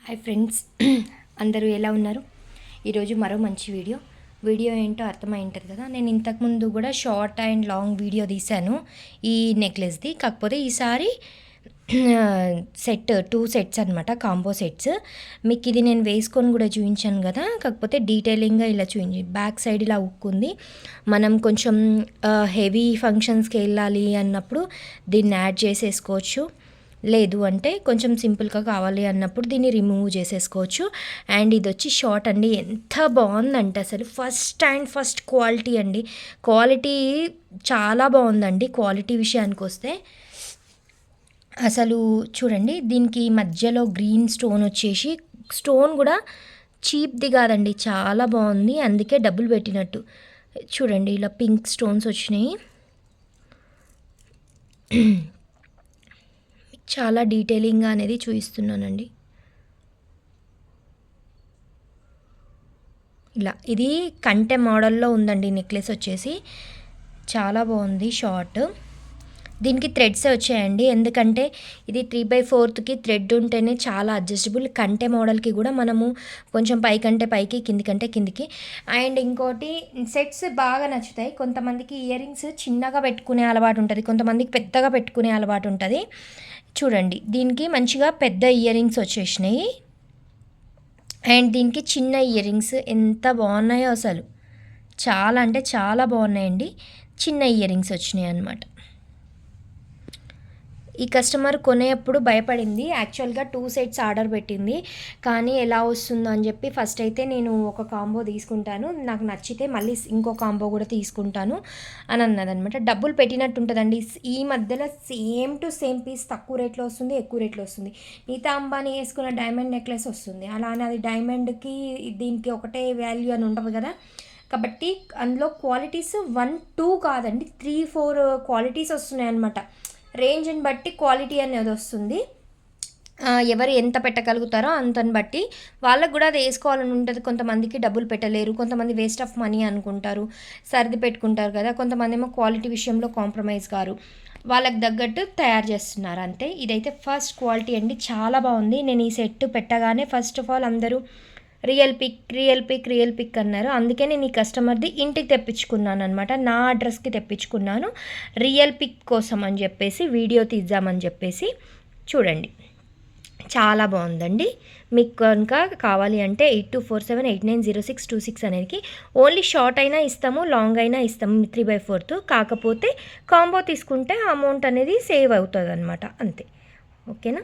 Hi friends, అందరూ ఎలా ఉన్నారు? ఈరోజు మరో మంచి వీడియో ఏంటో అర్థమై ఉంటుంది కదా. నేను ఇంతకుముందు కూడా షార్ట్ అండ్ లాంగ్ వీడియో తీశాను ఈ నెక్లెస్ది. కాకపోతే ఈసారి సెట్ 2 సెట్స్ అనమాట, కాంబో సెట్స్. మీకు ఇది నేను వేసుకొని కూడా చూపించాను కదా, కాకపోతే డీటెయిలింగ్గా ఇలా చూపించి బ్యాక్ సైడ్ ఇలా ఉక్కుంది. మనం కొంచెం హెవీ ఫంక్షన్స్కి వెళ్ళాలి అన్నప్పుడు దీన్ని యాడ్ చేసేసుకోవచ్చు. లేదు అంటే కొంచెం సింపుల్గా కావాలి అన్నప్పుడు దీన్ని రిమూవ్ చేసేసుకోవచ్చు. అండ్ ఇది వచ్చి షార్ట్ అండి. ఎంత బాగుందంటే అసలు ఫస్ట్ క్వాలిటీ అండి. క్వాలిటీ చాలా బాగుందండి. క్వాలిటీ విషయానికి వస్తే అసలు చూడండి, దీనికి మధ్యలో గ్రీన్ స్టోన్ వచ్చేసి, స్టోన్ కూడా చీప్ది కాదండి, చాలా బాగుంది. అందుకే డబ్బులు పెట్టినట్టు. చూడండి, ఇలా పింక్ స్టోన్స్ వచ్చినాయి. చాలా డీటెయిలింగ్గా అనేది చూపిస్తున్నానండి. ఇలా ఇది కంటె మోడల్లో ఉందండి నెక్లెస్ వచ్చేసి. చాలా బాగుంది షార్ట్. దీనికి థ్రెడ్స్ వచ్చాయండి, ఎందుకంటే ఇది 3/4కి థ్రెడ్ ఉంటేనే చాలా అడ్జస్టబుల్. కంటె మోడల్కి కూడా మనము కొంచెం పైకంటే పైకి, కిందికంటే కిందికి. అండ్ ఇంకోటి, సెట్స్ బాగా నచ్చుతాయి. కొంతమందికి ఇయర్ రింగ్స్ చిన్నగా పెట్టుకునే అలవాటు ఉంటుంది, కొంతమందికి పెద్దగా పెట్టుకునే అలవాటు ఉంటుంది. చూడండి, దీనికి మంచిగా పెద్ద ఇయర్ రింగ్స్ వచ్చేసినాయి. అండ్ దీనికి చిన్న ఇయర్ రింగ్స్ ఎంత బాగున్నాయో అసలు, చాలా అంటే చాలా బాగున్నాయండి. చిన్న ఇయర్ రింగ్స్ వచ్చినాయి అన్నమాట. ఈ కస్టమర్ కొనేప్పుడు భయపడింది. యాక్చువల్గా 2 సెట్స్ ఆర్డర్ పెట్టింది, కానీ ఎలా వస్తుందో అని చెప్పి ఫస్ట్ అయితే నేను ఒక కాంబో తీసుకుంటాను, నాకు నచ్చితే మళ్ళీ ఇంకో కాంబో కూడా తీసుకుంటాను అని అన్నదనమాట. డబ్బులు పెట్టినట్టు ఉంటుందండి. ఈ మధ్యలో సేమ్ టు సేమ్ పీస్ తక్కువ రేట్లో వస్తుంది, ఎక్కువ రేట్లో వస్తుంది. నీతా అంబానీ వేసుకున్న డైమండ్ నెక్లెస్ వస్తుంది, అలానే అది డైమండ్కి దీనికి ఒకటే వాల్యూ అని ఉండదు కదా. కాబట్టి అందులో క్వాలిటీస్ 1, 2 కాదండి, 3, 4 క్వాలిటీస్ వస్తున్నాయి అన్నమాట. రేంజ్ని బట్టి క్వాలిటీ అనేది వస్తుంది. ఎవరు ఎంత పెట్టగలుగుతారో అంతని బట్టి వాళ్ళకు కూడా అది వేసుకోవాలని ఉంటుంది. కొంతమందికి డబ్బులు పెట్టలేరు, కొంతమంది వేస్ట్ ఆఫ్ మనీ అనుకుంటారు, సర్ది పెట్టుకుంటారు కదా. కొంతమంది ఏమో క్వాలిటీ విషయంలో కాంప్రమైజ్ కారు, వాళ్ళకి తగ్గట్టు తయారు చేస్తున్నారు అంతే. ఇదైతే ఫస్ట్ క్వాలిటీ అండి, చాలా బాగుంది. నేను ఈ సెట్ పెట్టగానే ఫస్ట్ ఆఫ్ ఆల్ అందరూ రియల్ పిక్ అన్నారు. అందుకే నేను ఈ కస్టమర్ది ఇంటికి తెప్పించుకున్నాను అనమాట, నా అడ్రస్కి తెప్పించుకున్నాను రియల్ పిక్ కోసం అని చెప్పేసి, వీడియో తీద్దామని చెప్పేసి. చూడండి, చాలా బాగుందండి. మీకు కనుక కావాలి అంటే 8247890626 అనేది ఓన్లీ షార్ట్ అయినా ఇస్తాము, లాంగ్ అయినా ఇస్తాము 3/4. కాకపోతే కాంబో తీసుకుంటే అమౌంట్ అనేది సేవ్ అవుతుంది అనమాట, అంతే. ఓకేనా?